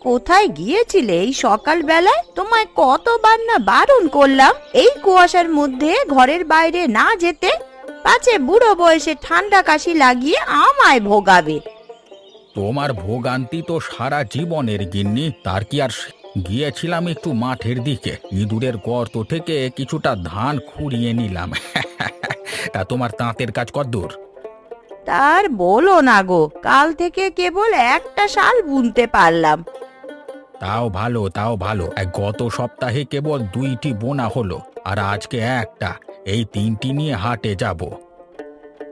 কোথায় গিয়েছিলে এই সকাল বেলায়? তোমায় কতবার না বারণ করলাম এই কুয়াশার মধ্যে ঘরের বাইরে না যেতে, পাছে বুড়ো বয়সে ঠান্ডা কাশি লাগিয়ে আমায় ভোগাবে। তোমার ভোগান্তি তো সারা জীবনের গিন্নি, তার কি আর গিয়েছিলাম একটু মাঠের দিকে, ইঁদুরের গর্ত থেকে কিছুটা ধান খুঁড়িয়ে নিলাম। তা তোমার তাঁতের কাজ কদ্দূর? তার বলো না গো, কাল থেকে কেবল একটা শাল বুনতে পারলাম। তাও ভালো, তাও ভালো। গত সপ্তাহে কেবল 2টি বোনা হলো, আর আজকে একটা। এই 3টি নিয়ে হাটে যাব।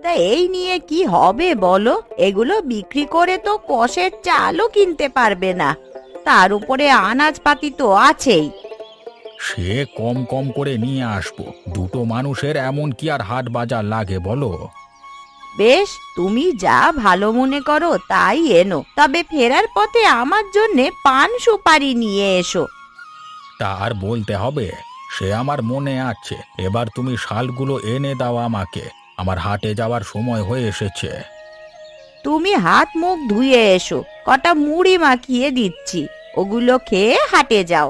তা এই নিয়ে কি হবে বলো? এগুলো বিক্রি করে তো কষের চালও কিনতে পারবে না, তার উপরে আনাজপাতি তো আছেই। সে কম কম করে নিয়ে আসবো, দুটো মানুষের এমন কি আর হাট বাজার লাগে বলো? বেশ, তুমি যা ভালো মনে করো তাই এনো, তবে ফেরার পথে আমার জন্যে পান সুপারি নিয়ে এসো। তা আর বলতে হবে, সে আমার মনে আছে। এবার তুমি শালগুলো এনে দাও আমাকে, আমার হাটে যাওয়ার সময় হয়ে এসেছে। তুমি হাত মুখ ধুয়ে এসো, কটা মুড়ি মাখিয়ে দিচ্ছি, ওগুলো খেয়ে হাটে যাও।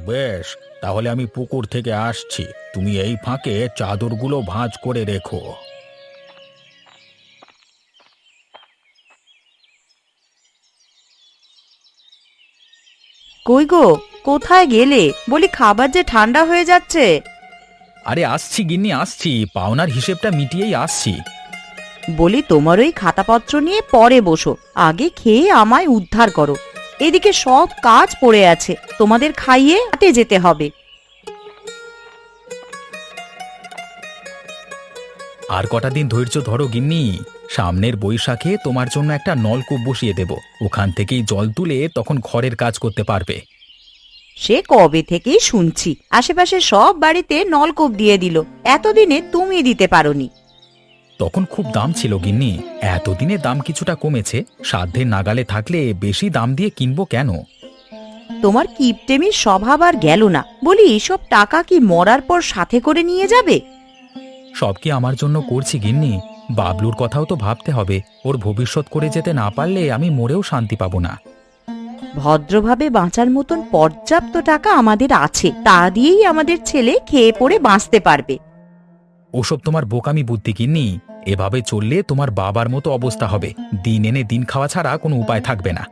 বেশ, তাহলে আমি পুকুর থেকে আসছি, তুমি এই ফাঁকে চাদরগুলো ভাঁজ করে রেখো। কই গো, কোথায় গেলে? বলি খাবার যে ঠান্ডা হয়ে যাচ্ছে। আরে আসছি গিন্নি, আসছি, পাওনার হিসেবটা মিটিয়েই আসছি। বলি তোমার ওই খাতাপত্র নিয়ে পরে বসো, আগে খেয়ে আমায় উদ্ধার করো। এদিকে সব কাজ পড়ে আছে, তোমাদের খাইয়ে হাটে যেতে হবে। আর কটা দিন ধৈর্য ধরো গিন্নি, সামনের বৈশাখে তোমার জন্য একটা নলকূপ বসিয়ে দেব, ওখান থেকেই জল তুলে তখন ঘরের কাজ করতে পারবে। সে কবে থেকেই শুনছি, আশেপাশে সব বাড়িতে নলকূপ দিয়ে দিল, এতদিনে তুমি দিতে পারোনি। তখন খুব দাম ছিল গিন্নি, এতদিনে দাম কিছুটা কমেছে। সাধ্যের নাগালে থাকলে বেশি দাম দিয়ে কিনবো কেন? তোমার কিপটেমির স্বভাব আর গেল না। বলি এসব টাকা কি মরার পর সাথে করে নিয়ে যাবে? সব কি আমার জন্য করছি গিন্নি? বাবলুর কথাও তো ভাবতে হবে, ওর ভবিষ্যৎ করে যেতে না পারলে আমি মরেও শান্তি পাবো না। ভদ্রভাবে বাঁচার মতন পর্যাপ্ত টাকা আমাদের আছে, তা দিয়েই আমাদের ছেলে খেয়ে পড়ে বাঁচতে পারবে। ওসব তোমার বোকামি বুদ্ধি গিন্নি, এভাবে চললে তোমার বাবার মতো অবস্থা হবে, দিন এনে দিন খাওয়া ছাড়া কোনো উপায় থাকবে না।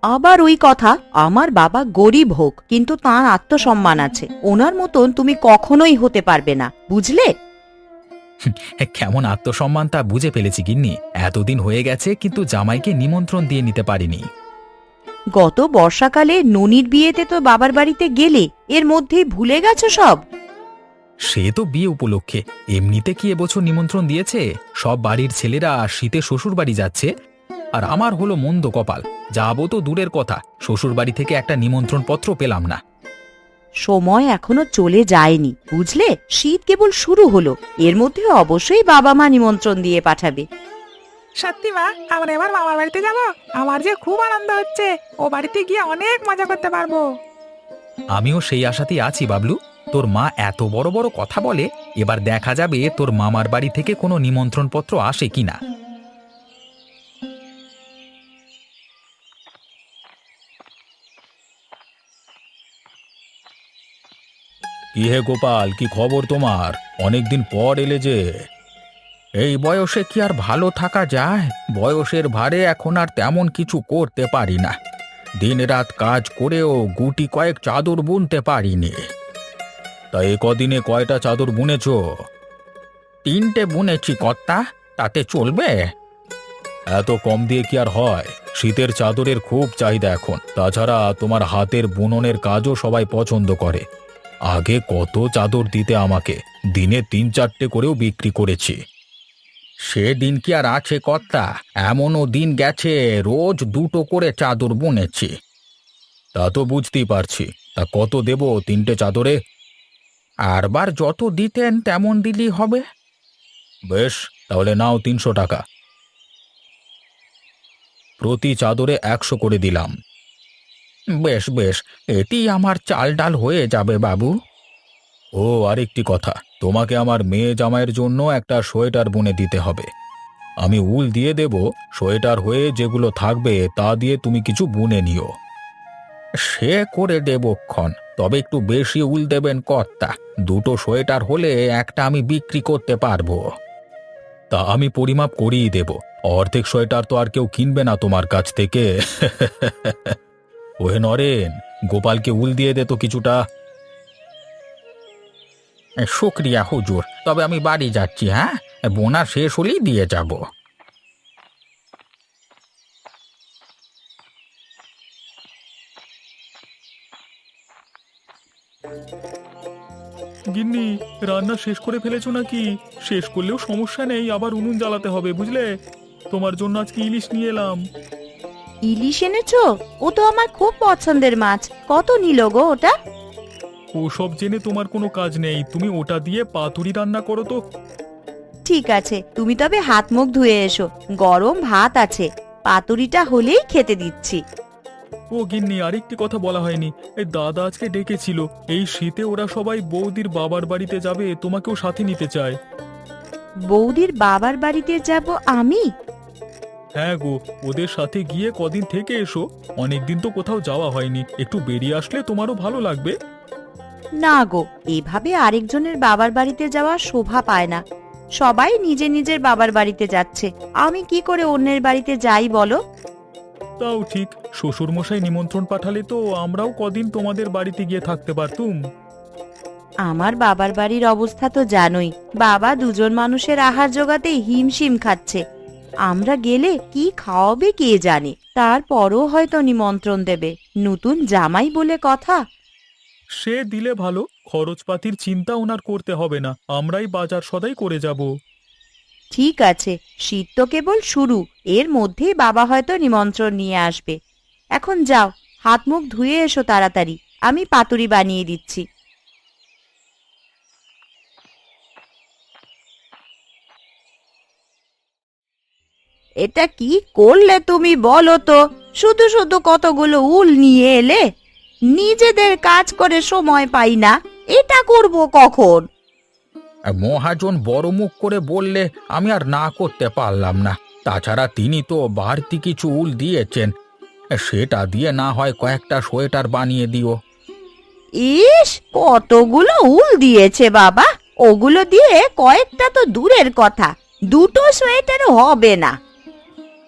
আবার ওই কথা? আমার বাবা গরিব হোক, কিন্তু তাঁর আত্মসম্মান আছে, ওনার মতন তুমি কখনোই হতে পারবে না, বুঝলে? কেমন আত্মসম্মান তা বুঝে ফেলেছি গিন্নি, এতদিন হয়ে গেছে কিন্তু জামাইকে নিমন্ত্রণ দিয়ে নিতে পারিনি। গত বর্ষাকালে ননির বিয়েতে তো বাবার বাড়িতে গেলে, এর মধ্যেই ভুলে গেছো সব? সে তো বিয়ে উপলক্ষে, এমনিতে কি এবছর নিমন্ত্রণ দিয়েছে? সব বাড়ির ছেলেরা শীতে শ্বশুর বাড়ি যাচ্ছে, আর আমার হলো মন্দ কপাল, যাবো তো দূরের কথা, শ্বশুর বাড়ি থেকে একটা নিমন্ত্রণ পত্র পেলাম না। সময় এখনো চলে যায়নি, বুঝলে? শীত কেবল শুরু হলো, এর মধ্যে অবশ্যই বাবা মা নিমন্ত্রণ দিয়ে পাঠাবে। সত্যি মা, আমরা এবার মামার বাড়িতে যাব। আমার যে খুব আনন্দ হচ্ছে, ও বাড়িতে গিয়ে অনেক মজা করতে পারবো। আমিও সেই আশাতেই আছি বাবলু, তোর মা এত বড় বড় কথা বলে, এবার দেখা যাবে তোর মামার বাড়ি থেকে কোনো নিমন্ত্রণ পত্র আসে কিনা। কি হে গোপাল, কি খবর তোমার? অনেকদিন পর এলে যে। এই বয়সে কি আর ভালো থাকা যায়? বয়সের ভারে এখন আর তেমন কিছু করতে পারি না, দিন রাত কাজ করেও গুটি কয়েক চাদর বুনতে পারিনি। তা এ কদিনে কয়টা চাদর বুনেছ? 3টে বুনেছি কর্তা, তাতে চলবে? এত কম দিয়ে কি আর হয়? শীতের চাদরের খুব চাহিদা এখন, তাছাড়া তোমার হাতের বুননের কাজও সবাই পছন্দ করে। আগে কত চাদর দিতে আমাকে, দিনে 3-4টে করেও বিক্রি করেছি। সে দিন কি আর আছে কর্তা? এমনও দিন গেছে রোজ 2টো করে চাদর বুনেছি। তা তো বুঝতেই পারছি, তা কত দেব 3টে চাদরে? আরবার যত দিতেন তেমন দিলেই হবে। বেশ, তাহলে নাও 300 টাকা। প্রতি চাদরে 100 করে দিলাম। বেশ বেশ, এটি আমার চাল ডাল হয়ে যাবে বাবু। ও আরেকটি কথা, তোমাকে আমার মেয়ে জামাইয়ের জন্য একটা সোয়েটার বুনে দিতে হবে। আমি উল দিয়ে দেব, সোয়েটার হয়ে যেগুলো থাকবে তা দিয়ে তুমি কিছু বুনে নিও। সে করে দেবক্ষণ, তবে একটু বেশি উল দেবেন কর্তা। দুটো সোয়েটার হলে একটা আমি বিক্রি করতে পারবো। তা আমি পরিমাপ করিয়ে দেব। অর্ধেক সোয়েটার তো আর কেউ কিনবে না তোমার কাছ থেকে। ওহে নরেন, গোপালকে উল দিয়ে দে তো কিছুটা। শুক্রিয়া হুজুর, তবে আমি বাড়ি যাচ্ছি। হ্যাঁ, বোনা শেষ হলেই দিয়ে যাব। গিন্নি, রান্না শেষ করে ফেলেছো নাকি? শেষ করলেও সমস্যা নেই, আবার উনুন জ্বালাতে হবে বুঝলে। তোমার জন্য আজকে ইলিশ নিয়ে এলাম। ইলিশ এনেছো? ও তো আমার খুব পছন্দের মাছ। কত নিল গো ওটা? ওসব জেনে তোমার কোনো কাজ নেই, তুমি ওটা দিয়ে পাতুরি রান্না করো তো। ঠিক আছে, তুমি তবে হাত মুখ ধুয়ে এসো, গরম ভাত আছে, পাতুরিটা হলেই খেতে দিচ্ছি। ও গিন্নি, আরেকটি কথা বলা হয়নি। এই দাদা আজকে ডেকেছিল, এই শীতে ওরা সবাই বৌদির বাবার বাড়িতে যাবে, তোমাকেও সাথে নিতে চায়। বৌদির বাবার বাড়িতে যাব আমি? হ্যাঁ গো, ওদের সাথে গিয়ে কদিন থেকে এসো। অনেকদিন তো কোথাও যাওয়া হয়নি, একটু বেরিয়ে আসলে তোমারও ভালো লাগবে। না গো, এভাবে আরেকজনের বাবার বাড়িতে যাওয়া শোভা পায় না। সবাই নিজে নিজের বাবার বাড়িতে যাচ্ছে, আমি কি করে অন্যের বাড়িতে যাই বলো? তাও ঠিক, শ্বশুর মশাই নিমন্ত্রণ পাঠালে তো আমরাও কদিন তোমাদের বাড়িতে গিয়ে থাকতে পারতুম। আমার বাবার বাড়ির অবস্থা তো জানোই, বাবা দুজন মানুষের আহার জোগাতেই হিমশিম খাচ্ছে। আমরা গেলে কি খাওয়াবে কে জানে, তারপরও হয়তো নিমন্ত্রণ দেবে, নতুন জামাই বলে কথা। সে দিলে ভালো, খরচপাতির চিন্তা ওনার করতে হবে না, আমরাই বাজার সদাই করে যাব। ঠিক আছে, শীত তো কেবল শুরু, এর মধ্যেই বাবা হয়তো নিমন্ত্রণ নিয়ে আসবে। এখন যাও, হাত মুখ ধুয়ে এসো তাড়াতাড়ি, আমি পাতুরি বানিয়ে দিচ্ছি। এটা কি করলে তুমি বলো তো? শুধু শুধু কতগুলো উল নিয়ে এলে, নিজেদের কাজ করে সময় পাই না, এটা করব কখন? মহাজন বড় মুখ করে বললে আমি আর না করতে পারলাম না। তাছাড়া তিনি তো বাড়তি কিছু উল দিয়েছেন, সেটা দিয়ে না হয় কয়েকটা সোয়েটার বানিয়ে দিও। ইস, কতগুলো উল দিয়েছে বাবা! ওগুলো দিয়ে কয়েকটা তো দূরের কথা, দুটো সোয়েটারও হবে না।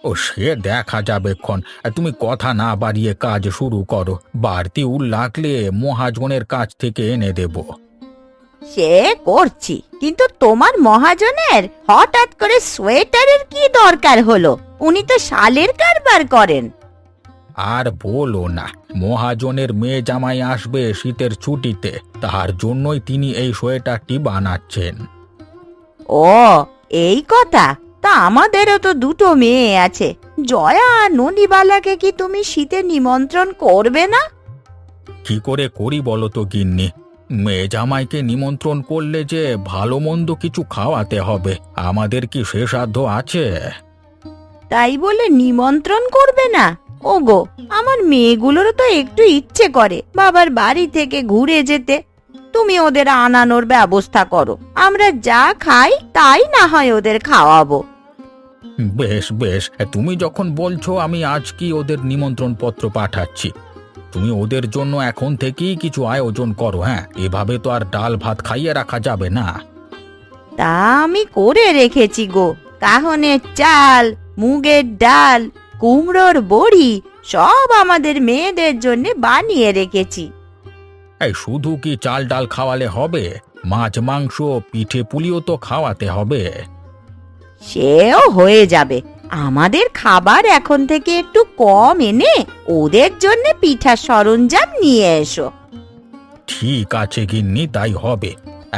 ও সে দেখা যাবে ক্ষণ, তুমি কথা না বাড়িয়ে কাজ শুরু করো। বাড়তি উল লাগলে মহাজনের কাছ থেকে এনে দেব। সে করছি, কিন্তু তোমার মহাজনের হঠাৎ করে সোয়েটারের কি দরকার হলো? উনি তো শালের কারবার করেন। আর বলো না, মহাজনের মেয়ে জামাই আসবে শীতের ছুটিতে, তার জন্যই তিনি এই সোয়েটারটি বানাচ্ছেন। ও, এই কথা? তা আমাদেরও তো দুটো মেয়ে আছে, জয়া আর ননিবালাকে কি তুমি শীতে নিমন্ত্রণ করবে না? কি করে করি বলো তো গিন্নি? মেয়ে জামাইকে নিমন্ত্রণ করলে যে ভালো মন্দ কিছু খাওয়াতে হবে, আমাদের কি সে সাধ্য আছে? তাই বলে নিমন্ত্রণ করবে না? ওগো, আমার মেয়েগুলোরও তো একটু ইচ্ছে করে বাবার বাড়ি থেকে ঘুরে যেতে। তুমি ওদের আনানোর ব্যবস্থা করো, আমরা যা খাই তাই না হয় ওদের খাওয়াবো। বেশ বেশ, তুমি যখন বলছো আমি আজ কি ওদের নিমন্ত্রণ পত্র পাঠাচ্ছি। তুমি ওদের জন্য এখন থেকেই কিছু আয়োজন করো। হ্যাঁ, এভাবে তো আর ডাল ভাত খাইয়ে রাখা যাবে না। তা আমি করে রেখেছি গো, কাহনের চাল, মুগের ডাল, কুমড়োর বড়ি, সব আমাদের মেয়েদের জন্য বানিয়ে রেখেছি। এই শুধু কি চাল ডাল খাওয়ালে হবে? মাছ মাংস পিঠে পুলিও তো খাওয়াতে হবে। সেও হয়ে যাবে, আমাদের খাবার এখন থেকে একটু কম এনে ওদের জন্য পিঠার সরঞ্জাম নিয়ে এসো। ঠিক আছে গিন্নি, তাই হবে।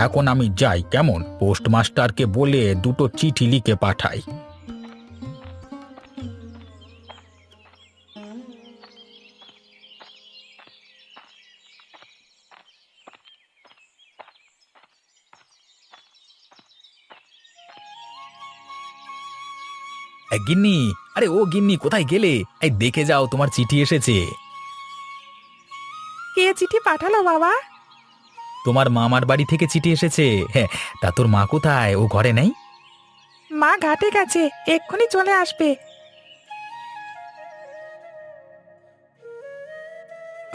এখন আমি যাই, কেমন? পোস্টমাস্টারকে বলে দুটো চিঠি লিখে পাঠাই। গিন্নি, আরে ও গিন্নি, কোথায় গেলে? এই দেখে যাও, তোমার চিঠি এসেছে। কে চিঠি পাঠালো বাবা? তোমার মামার বাড়ি থেকে চিঠি এসেছে। হ্যাঁ, তা তোর মা কোথায়? ও ঘরে নেই? মা ঘাটে গেছে, এক্ষুনি চলে আসবে।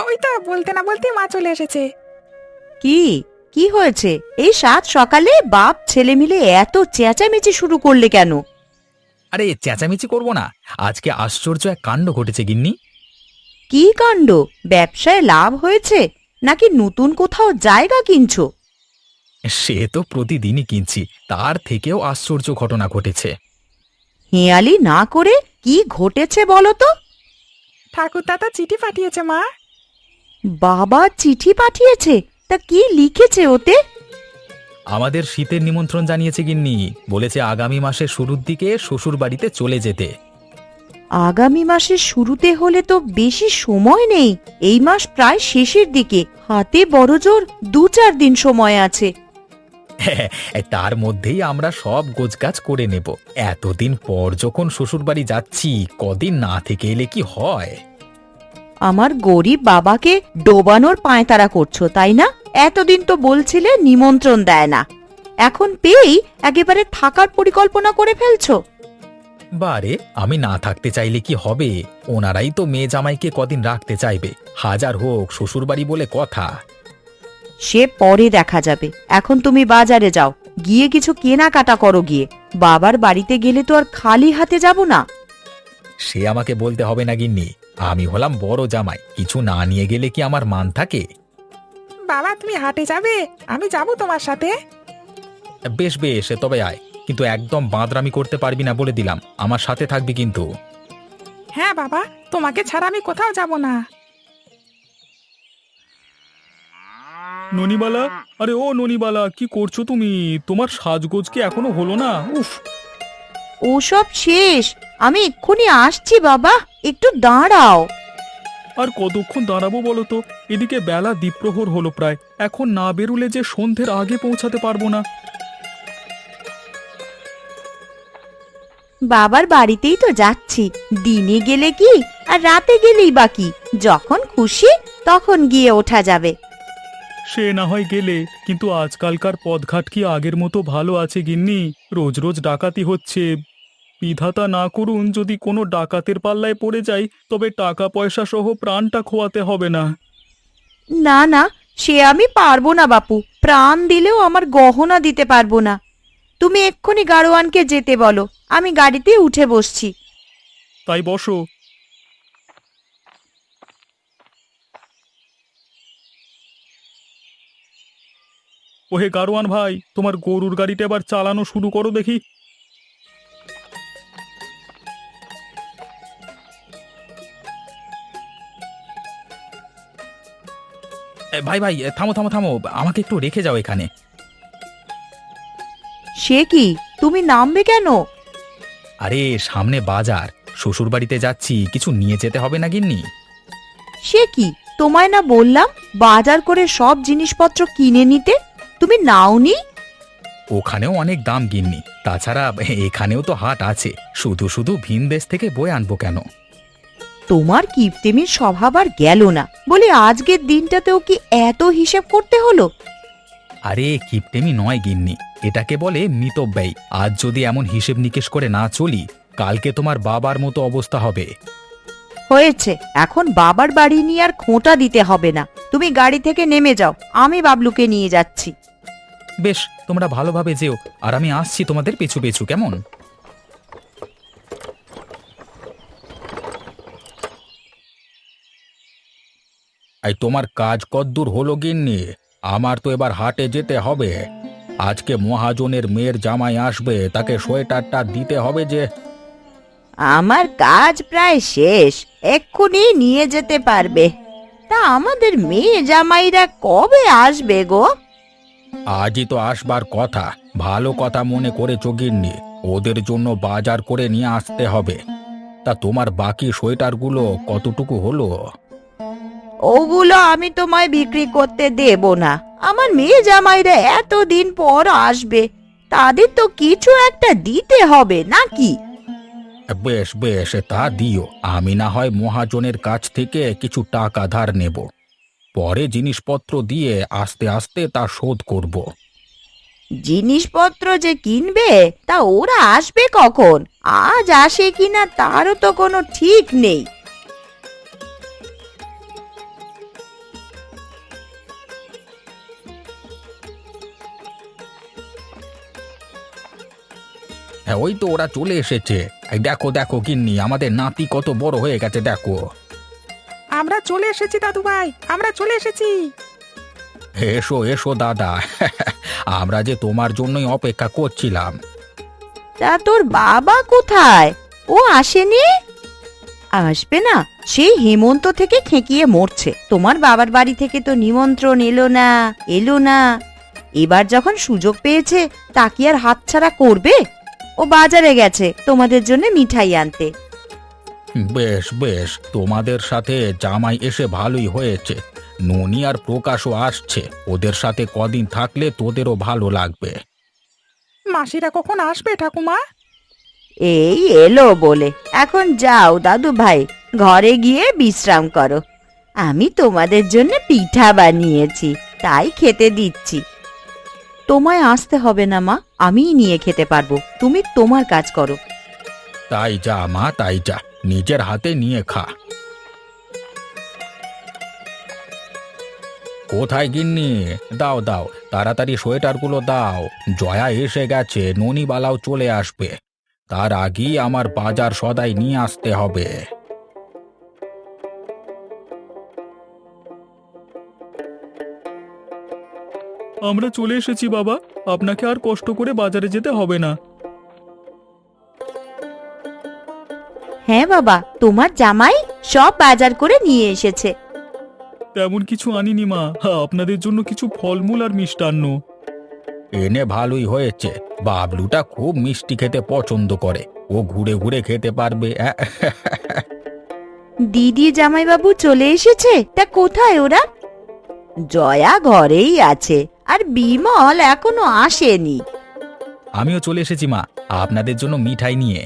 ওই তো বলতে না বলতে মা চলে এসেছে। কি কি হয়েছে? এই সাত সকালে বাপ ছেলে মিলে এত চেঁচামেচি শুরু করলে কেন? আরে চেঁচামেচি করবো না, আজকে আশ্চর্য এক কাণ্ড ঘটেছে গিন্নি। কি কাণ্ড? ব্যবসায় লাভ হয়েছে নাকি নতুন কোথাও জায়গা কিনছো? সে তো প্রতিদিনই কিনছি, তার থেকেও আশ্চর্য ঘটনা ঘটেছে। হেয়ালি না করে কি ঘটেছে বলো তো? ঠাকুর দাদা চিঠি পাঠিয়েছে মা। বাবা চিঠি পাঠিয়েছে? তা কি লিখেছে ওতে? আমাদের শীতের নিমন্ত্রণ জানিয়েছে গিন্নি, বলেছে আগামী মাসের শুরুর দিকে শ্বশুর বাড়িতে চলে যেতে। আগামী মাসের শুরুতে হলে তো বেশি সময় নেই। এই মাস প্রায় শেষের দিকে, হাতে বড়জোর 2-4 দিন সময় আছে। তার মধ্যেই আমরা সব গোছগাছ করে নেব। এতদিন পর যখন শ্বশুর বাড়ি যাচ্ছি, কদিন না থেকে এলে কি হয়? আমার গরিব বাবাকে ডোবানোর পায়তারা করছো তাই না? এতদিন তো বলছিলে নিমন্ত্রণ দেয় না, এখন পেয়েই একেবারে থাকার পরিকল্পনা করে ফেলছো। বারে, আমি না থাকতে চাইলে কি হবে? ওনারাই তো মেয়ে জামাইকে কদিন রাখতে চাইবে, হাজার হোক শ্বশুর বাড়ি বলে কথা। সে পরে দেখা যাবে, এখন তুমি বাজারে যাও, গিয়ে কিছু কেনাকাটা করো গিয়ে। বাবার বাড়িতে গেলে তো আর খালি হাতে যাব না। সে আমাকে বলতে হবে না গিন্নি, আমি হলাম বড় জামাই, কিছু না নিয়ে গেলে কি আমার মান থাকে? বাবা তুমি হাটে যাবে, আমি যাব তোমার সাথে। বেশ বেশ, তবে আয়, কিন্তু একদম বাঁদরামি করতে পারবি না বলে দিলাম, আমার সাথে থাকবি কিন্তু। হ্যাঁ বাবা, তোমাকে ছাড়া আমি কোথাও যাব না। ননিবালা, আরে ও ননিবালা, কি করছো তুমি? তোমার সাজগোজ কি এখনো হলো না? উফ! ওসব শেষ, আমি এক্ষুনি আসছি বাবা, একটু দাঁড়াও। আর কতক্ষণ দাঁড়াবো বলো তো? এদিকে বেলা দ্বিপ্রহর হলো প্রায়, এখন না বেরুলে যে সন্ধ্যের আগে পৌঁছাতে পারবো না। বাবার বাড়িতেই তো যাচ্ছি, দিনে গেলে কি আর রাতে গেলেই বা কি, যখন খুশি তখন গিয়ে ওঠা যাবে। সে না হয় গেলে, কিন্তু আজকালকার পথঘাট কি আগের মতো ভালো আছে গিন্নি? রোজ রোজ ডাকাতি হচ্ছে। বিধাতা না করুন যদি কোনো ডাকাতের পাল্লায় পড়ে যাই, তবে টাকা পয়সা সহ প্রাণটা খোয়াতে হবে না। না না, সে আমি পারবো না বাপু, প্রাণ দিলেও আমার গহনা দিতে পারবো না। তুমি এক্ষুনি গাড়োয়ানকে যেতে বলো, আমি গাড়িতে উঠে বসছি। তাই বসো। ওহে গারোয়ান ভাই, তোমার গরুর গাড়িটা এবার চালানো শুরু করো দেখি। ভাই ভাই, থামো থামো থামো, আমাকে একটু রেখে যাও এখানে। সে কি, তুমি নামবে কেন? আরে সামনে বাজার, শ্বশুর বাড়িতে যাচ্ছি, কিছু নিয়ে যেতে হবে না গিন্নি? সে কি, তোমায় না বললাম বাজার করে সব জিনিসপত্র কিনে নিতে, তুমি নাওনি? ওখানেও অনেক দাম গিন্নি, তাছাড়া এখানেও তো হাট আছে, শুধু শুধু ভিন দেশ থেকে বয়ে আনবো কেন? তোমার কিপটেমির স্বভাব আর গেল না, বলে আজকের দিনটাতেও কি এত হিসেব করতে হলো? আরে কিপটেমি নয় গিন্নি, এটাকে বলে মিতব্যয়। আজ যদি এমন হিসেব নিকেশ করে না চলি, কালকে তোমার বাবার মতো অবস্থা হবে। হয়েছে, এখন বাবার বাড়ি নিয়ে আর খোঁটা দিতে হবে না, তুমি গাড়ি থেকে নেমে যাও, আমি বাবলুকে নিয়ে যাচ্ছি। বেশ, তোমরা ভালোভাবে যেও, আর আমি আসছি তোমাদের পিছু পিছু, কেমন? এই তোমার কাজ কদ্দূর হলো গিন্নি? আমার তো এবার হাটে যেতে হবে। আজকে মহাজনের মেয়ের জামাই আসবে, তাকে সোয়েটারটা দিতে হবে যে। আমার কাজ প্রায় শেষ, এক্ষুনি নিয়ে যেতে পারবে। তা আমাদের মেয়ে জামাইরা কবে আসবে গো? আজই তো আসবার কথা, ভালো কথা মনে করেছো গিন্নি, ওদের জন্য বাজার করে নিয়ে আসতে হবে। তা তোমার বাকি সোয়েটারগুলো কতটুকু হলো? ওগুলো আমি তোমায় বিক্রি করতে দেব না, আমার মেয়ে জামাইরা এতদিন পর আসবে, তাদের তো কিছু একটা দিতে হবে নাকি? বেশ বেশ, তা দিও, আমি না হয় মহাজনের কাছ থেকে কিছু টাকা ধার নেব, পরে জিনিসপত্র দিয়ে আস্তে আস্তে তা শোধ করব। জিনিসপত্র যে কিনবে তা ওরা আসবে কখন? আজ আসে কিনা তারও তো কোনো ঠিক নেই। হ্যাঁ, ওই তো ওরা চলে এসেছে। এই দেখো দেখো গিন্নি, আমাদের নাতি কত বড় হয়ে গেছে দেখো। আমরা চলে এসেছি দাদু ভাই, আমরা চলে এসেছি। এসো এসো দাদা, আমরা যে তোমার জন্যই অপেক্ষা করছিলাম। তা তোর বাবা কোথায়? ও আসেনি? আসবে না? সেই হেমন্ত থেকে খেকিয়ে মরছে। তোমার বাবার বাড়ি থেকে তো নিমন্ত্রণ এলো না এলো না। এবার যখন সুযোগ পেয়েছে তা কি আর হাতছাড়া করবে? ও বাজারে গেছে তোমাদের জন্য মিঠাই আনতে। বেশ বেশ, তোমাদের সাথে জামাই এসে ভালোই হয়েছে। ননি আর প্রকাশও আসছে, ওদের সাথে কদিন থাকলে তোদেরও ভালো লাগবে। মাসিরা কখন আসবে ঠাকুমা? এই এলো বলে। এখন যাও দাদু ভাই, ঘরে গিয়ে বিশ্রাম করো। আমি তোমাদের জন্য পিঠা বানিয়েছি, তাই খেতে দিচ্ছি। তোমায় আসতে হবে না মা, আমিই নিয়ে খেতে পারবো। তুমি তোমার কাজ করো। তাই যা মা, তাই যা, নিজের হাতে নিয়ে খা। কোথায় গিন্নি? দাও দাও, তাড়াতাড়ি সোয়েটারগুলো দাও। জয়া এসে গেছে, ননিবালাও চলে আসবে। তার আগেই আমার বাজার সদাই নিয়ে আসতে হবে। আমরা চলে এসেছি বাবা, আপনাকে আর কষ্ট করে বাজারে যেতে হবে না। হ্যাঁ বাবা, তোমার জামাই সব বাজার করে নিয়ে এসেছে। তেমন কিছু আনিনি মা, আপনাদের জন্য কিছু ফলমূল আর মিষ্টান্ন। এনে ভালোই হয়েছে। বাবলুটা খুব মিষ্টি খেতে পছন্দ করে, ও ঘুরে ঘুরে খেতে পারবে। দিদি জামাইবাবু চলে এসেছে? তা কোথায় ওরা? জয়া ঘরেই আছে, আর বিমল এখনো আসেনি। আমিও চলে এসেছি মা, আপনাদের জন্য মিঠাই নিয়ে।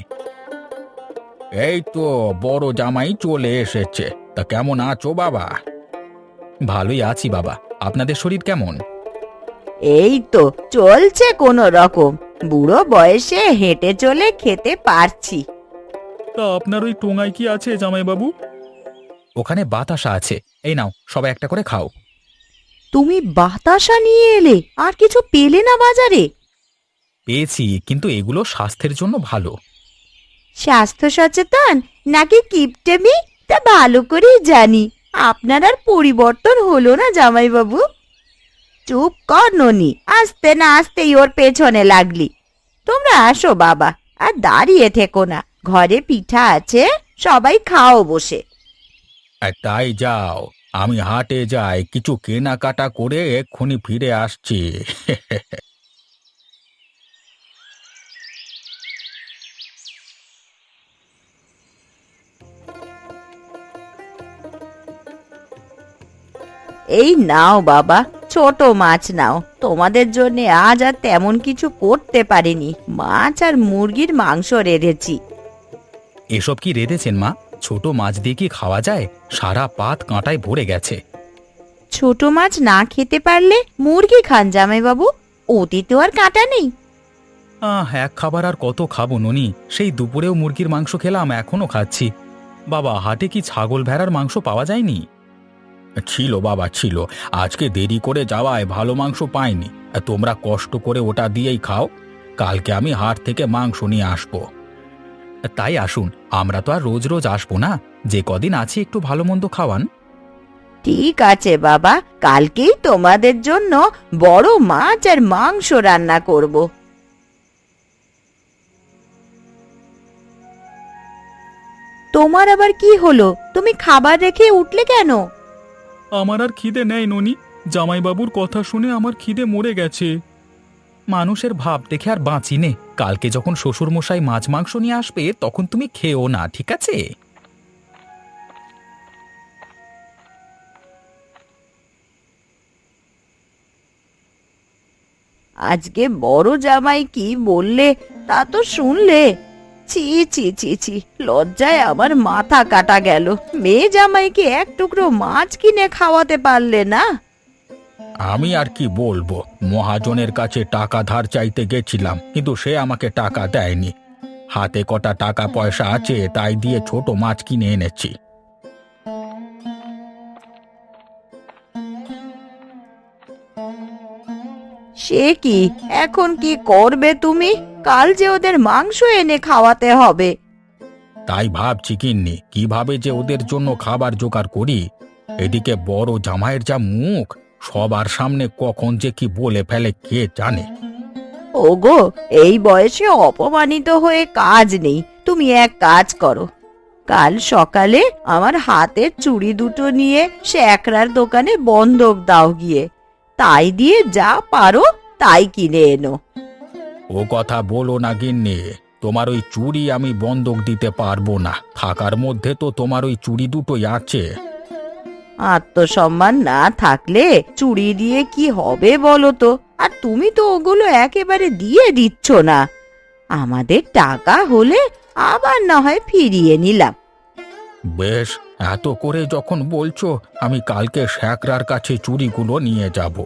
এই তো বড় জামাই চলে এসেছে। তা কেমন আছো বাবা? ভালোই আছি বাবা, আপনাদের শরীর কেমন? এই তো চলছে কোনো রকম, বুড়ো বয়সে হেঁটে চলে খেতে পারছি। তা আপনার ওই টোঙায় কি আছে জামাইবাবু? ওখানে বাতাসা আছে, এই নাও সবাই একটা করে খাও। তুমি বাতাসা নিয়ে এলে, আর কিছু পেলে না বাজারে? পেয়েছি, কিন্তু এগুলো স্বাস্থ্যের জন্য ভালো। স্বাস্থ্য সচেতন নাকি কিপটেমি তা ভালো করেই জানি। আপনার আর পরিবর্তন হলো না জামাইবাবু। চুপ কর ননি, আসতে না আসতেই ওর পেছনে লাগলি। তোমরা আসো বাবা, আর দাঁড়িয়ে থেকো না। ঘরে পিঠা আছে, সবাই খাও বসে। আর তাই যাও, আমি হাটে যাই, কিছু কেনাকাটা করে এক্ষুনি ফিরে আসছি। এই নাও বাবা, ছোট মাছ নাও। তোমাদের জন্য আজ আর তেমন কিছু করতে পারিনি, মাছ আর মুরগির মাংস রেঁধেছি। এসব কি রেঁধেছেন মা? ছোট মাছ দিয়ে কি খাওয়া যায়? সারা পাত কাঁটায় ভরে গেছে। ছোট মাছ না খেতে পারলে মুরগি খান জামাইবাবু, ওতে তো আর কাঁটা নেই। এক খাবার আর কত খাবো ননি? সেই দুপুরেও মুরগির মাংস খেলাম, এখনো খাচ্ছি। বাবা, হাটে কি ছাগল ভেড়ার মাংস পাওয়া যায়নি? ছিল বাবা ছিল, আজকে দেরি করে যাওয়ায় ভালো মাংস পাইনি। তোমরা কষ্ট করে ওটা দিয়েই খাও, কালকে আমি হাট থেকে মাংস নিয়ে আসবো। তাই আসুন, আমরা তো আর রোজ রোজ আসবো না, যে কদিন আছি একটু ভালো মন্দ খাওয়ান। ঠিক আছে বাবা, কালকেই তোমাদের জন্য বড় মাছ আর মাংস রান্না করব। তোমার আবার কি হলো? তুমি খাবার রেখে উঠলে কেন? আমার আর খিদে নেই ননি, জামাইবাবুর কথা শুনে আমার খিদে মরে গেছে। মানুষের ভাব দেখে আর বাঁচি নে, কালকে যখন শ্বশুরমশাই মাছ মাংস নিয়ে আসবে তখন তুমি খেও না, ঠিক আছে? আজকে বড় জামাই কি বললে তা তো শুনলে? ছি ছি ছি ছি, লজ্জায় আমার মাথা কাটা গেল। মেয়ে জামাইকে এক টুকরো মাছ কিনে খাওয়াতে পারলে না। আমি আর কি বলবো, মহাজনের কাছে টাকা ধার চাইতে গেছিলাম, কিন্তু সে আমাকে টাকা দেয়নি। হাতে কটা টাকা পয়সা আছে, তাই দিয়ে ছোট মাছ কিনে এনেছি। সে কি, এখন কি করবে তুমি? কাল যে ওদের মাংস এনে খাওয়াতে হবে। তাই ভাবছি গিন্নি, কিভাবে যে ওদের জন্য খাবার জোগাড় করি। এদিকে বড় জামাইয়ের যা মুখ, সবার সামনে কখন যে কি বলে ফেলে কে জানে। ওগো, এই বয়সে অপমানিত হয়ে কাজ নেই। তুমি এক কাজ করো, কাল সকালে আমার হাতের চুড়ি দুটো নিয়ে শ্যাকরার দোকানে বন্ধক দাও গিয়ে। তাই দিয়ে যা পারো তাই কিনে এনো। ও কথা বলো না গিন্নি, তোমার ওই চুড়ি আমি বন্ধক দিতে পারবো না। থাকার মধ্যে তো তোমার ওই চুড়ি দুটোই আছে। আত্মসম্মান না থাকলে চুড়ি দিয়ে কি হবে বলো তো? আর তুমি তো ওগুলো একেবারে দিয়ে দিচ্ছ না। আমাদের টাকা হলে আবার না হয় ফিরিয়ে নিলাম। বেশ, এত করে যখন বলছো, আমি কালকে শ্যাকরার কাছে চুড়িগুলো নিয়ে যাব।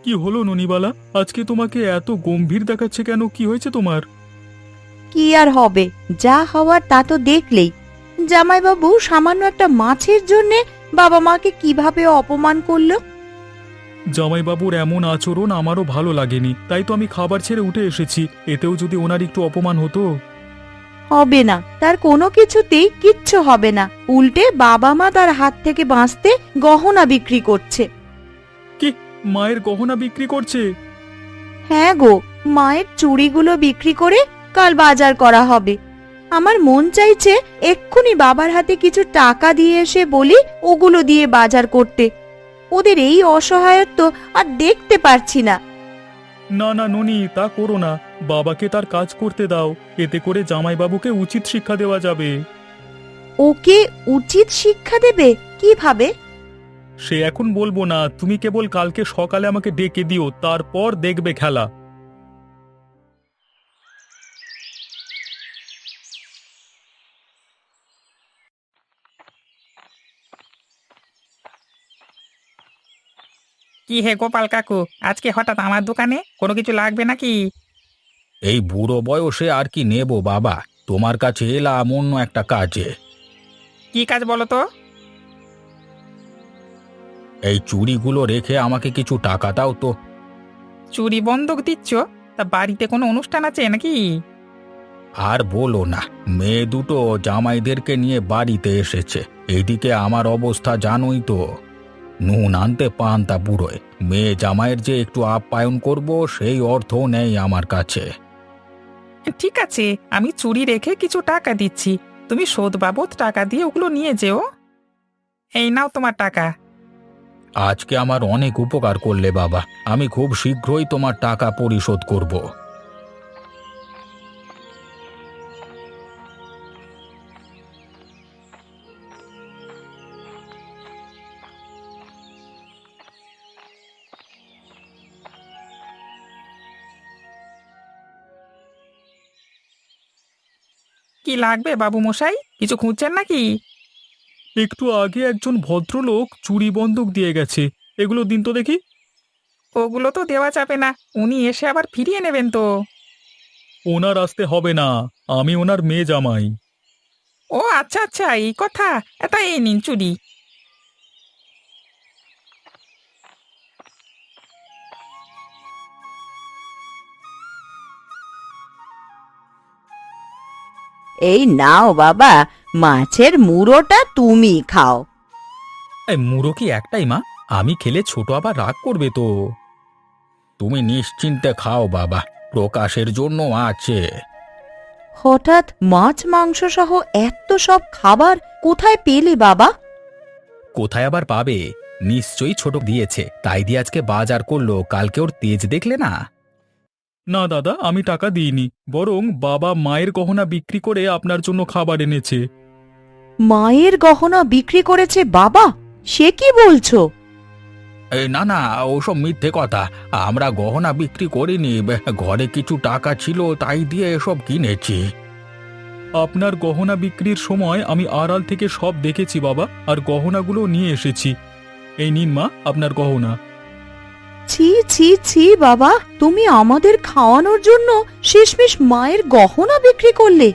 কি হলো ননিবালা, আজকে তোমাকে এত গম্ভীর দেখাচ্ছে কেন? কি হয়েছে তোমার? কি আর হবে, যা হওয়ার তা তো দেখলেই। জামাইবাবু সামান্য একটা মাছের জন্যে বাবা মাকে কিভাবে অপমান করলো। জামাইবাবুর এমন আচরণ আমারও ভালো লাগেনি, তাই তো আমি খাবার ছেড়ে উঠে এসেছি। এতেও যদি ওনার একটু অপমান হতো। হবে না, তার কোনো কিছুতেই কিচ্ছু হবে না। উল্টে বাবা মা তার হাত থেকে বাঁচতে গহনা বিক্রি করছে। কি, মায়ের গহনা বিক্রি করছে? হ্যাঁ গো, মায়ের চুড়িগুলো বিক্রি করে কাল বাজার করা হবে। আমার মন চাইছে এক্ষুনি বাবার হাতে কিছু টাকা দিয়ে এসে বলি ওগুলো দিয়ে বাজার করতে। ওদের এই অসহায়ত্ব আর দেখতে পারছি না। না না ননি, তা করো না। বাবাকে তার কাজ করতে দাও, এতে করে জামাইবাবুকে উচিত শিক্ষা দেওয়া যাবে। ওকে উচিত শিক্ষা দেবে কিভাবে? সে এখন বলবো না, তুমি কেবল কালকে সকালে আমাকে ডেকে দিও, তারপর দেখবে খেলা। কি হে গোপাল কাকু, আজকে হঠাৎ আমার দোকানে কোনো কিছু লাগবে নাকি? এই বুড়ো বয়সে আর কি নেব বাবা, তোমার কাছে এলাম অন্য একটা কাজে। কি কাজ বলো তো? এই চুড়িগুলো রেখে আমাকে কিছু টাকা দাও তো। চুরি বন্ধক দিচ্ছ? তা বাড়িতে কোনো অনুষ্ঠান আছে নাকি? আর বলো না, মেয়ে দুটো জামাইদেরকে নিয়ে বাড়িতে এসেছে। এইদিকে আমার অবস্থা জানোই তো, নুন আনতে পান্তা বুড়োয়। মেয়ে জামাইয়ের যে একটু আপ্যায়ন করব, সেই অর্থও নেই আমার কাছে। ঠিক আছে, আমি চুরি রেখে কিছু টাকা দিচ্ছি, তুমি শোধ বাবদ টাকা দিয়ে ওগুলো নিয়ে যেও। এই নাও তোমার টাকা। আজকে আমার অনেক উপকার করলে বাবা, আমি খুব শীঘ্রই তোমার টাকা পরিশোধ করব। কি লাগবে বাবু মশাই, কিছু খুঁজছেন নাকি? একটু আগে একজন ভদ্রলোক চুরি বন্ধক দিয়ে গেছে, এগুলো দিন তো দেখি। ওগুলো তো দেওয়া যাবে না, উনি এসে আবার ফিরিয়ে নেবেন তো। ওনার আসতে হবে না, আমি ওনার মেয়ে জামাই। ও আচ্ছা আচ্ছা, এই কথা। তা এই নিন চুরি। এই নাও বাবা, মাছের মুড়োটা তুমি খাও। এই মুড়ো কি একটাই মা? আমি খেলে ছোট আবার রাগ করবে তো। তুমি নিশ্চিন্তে খাও বাবা, প্রকাশের জন্য আছে। হঠাৎ মাছ মাংস সহ এত সব খাবার কোথায় পেলে বাবা? কোথায় আবার পাবে? নিশ্চয়ই ছোট দিয়েছে, তাই দিয়ে আজকে বাজার করলো। কালকে ওর তেজ দেখলে না? না দাদা, আমি টাকা দিইনি, বরং বাবা মায়ের গহনা বিক্রি করে আপনার জন্য খাবার এনেছে। মায়ের গহনা বিক্রি করেছে বাবা? সে কি বলছো? না না, ওসব মিথ্যে কথা। আমরা গহনা বিক্রি করিনি, ঘরে কিছু টাকা ছিল তাই দিয়ে এসব কিনেছি। আপনার গহনা বিক্রির সময় আমি আড়াল থেকে সব দেখেছি বাবা, আর গহনাগুলো নিয়ে এসেছি। এই নিন মা আপনার গহনা। ছি ছি ছি বাবা, তুমি আমাদের খাওয়ানোর জন্য শেষমেশ মায়ের গহনা বিক্রি করলে।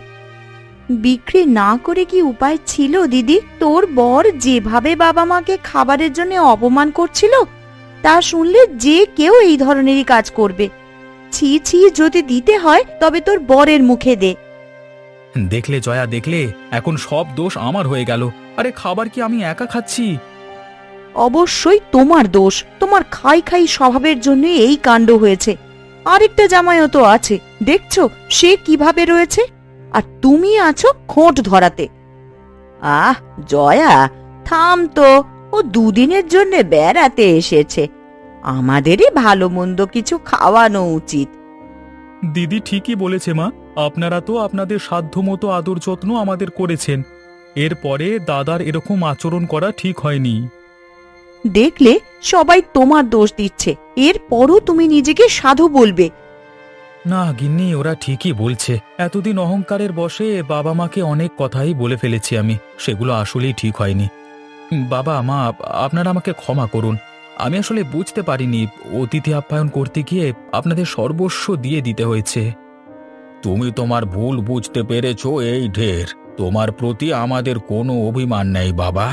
বিক্রি না করে কি উপায় ছিল দিদি? তোর বর যেভাবে বাবা মাকে খাবারের জন্য অপমান করছিল তা শুনলে যে কেউ এই ধরনেরই কাজ করবে। ছি ছি, যদি দিতে হয় তবে তোর বরের মুখে দে। দেখলে জয়া, দেখলে এখন সব দোষ আমার হয়ে গেল। আরে খাবার কি আমি একা খাচ্ছি? অবশ্যই তোমার দোষ, তোমার খাই খাই স্বভাবের জন্য এই কাণ্ড হয়েছে। আরেকটা জামাইও তো আছে, দেখছো সে কিভাবে রয়েছে, আর তুমি আছো খোঁট ধরাতে। আহ জয়া, থাম তো, ও দুদিনের জন্য বেড়াতে এসেছে, আমাদেরই ভালো মন্দ কিছু খাওয়ানো উচিত। দিদি ঠিকই বলেছে মা, আপনারা তো আপনাদের সাধ্যমতো আদর যত্ন আমাদের করেছেন, এরপরে দাদার এরকম আচরণ করা ঠিক হয়নি। দেখলে সবাই তোমার দোষ দিচ্ছে, এরপরও তুমি নিজেকে সাধু বলবে? না গিন্নি, ওরা ঠিকই বলছে। এতদিন অহংকারের বশে বাবা মাকে অনেক কথাই বলে ফেলেছি আমি, সেগুলো আসলেই ঠিক হয়নি। বাবা মা, আপনারা আমাকে ক্ষমা করুন। আমি আসলে বুঝতে পারিনি, অতিথি আপ্যায়ন করতে গিয়ে আপনাদের সর্বস্ব দিয়ে দিতে হয়েছে। তুমি তোমার ভুল বুঝতে পেরেছো, এই ঢের। তোমার প্রতি আমাদের কোনো অভিমান নেই বাবা।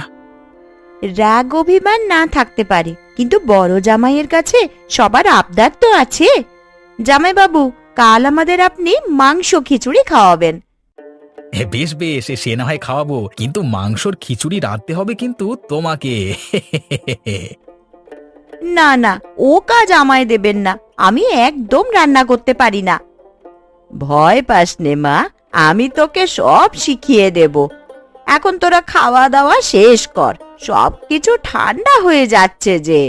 রাগ অভিমান না থাকতে পারে, কিন্তু বড় জামাইয়ের কাছে সবার আবদার তো আছে। জামাই বাবু, কাল আমাদের আপনি মাংস খিচুড়ি খাওয়াবেন। বেশ বেশ, সে না হয় খাওয়াবো, কিন্তু মাংসর খিচুড়ি রাঁধতে হবে কিন্তু তোমাকে। না না, ও কাজ আমায় দেবেন না, আমি একদম রান্না করতে পারি না। ভয় পাস নে মা, আমি তোকে সব শিখিয়ে দেব। এখন তোরা খাওয়া দাওয়া শেষ কর, সবকিছু ঠান্ডা হয়ে যাচ্ছে যে।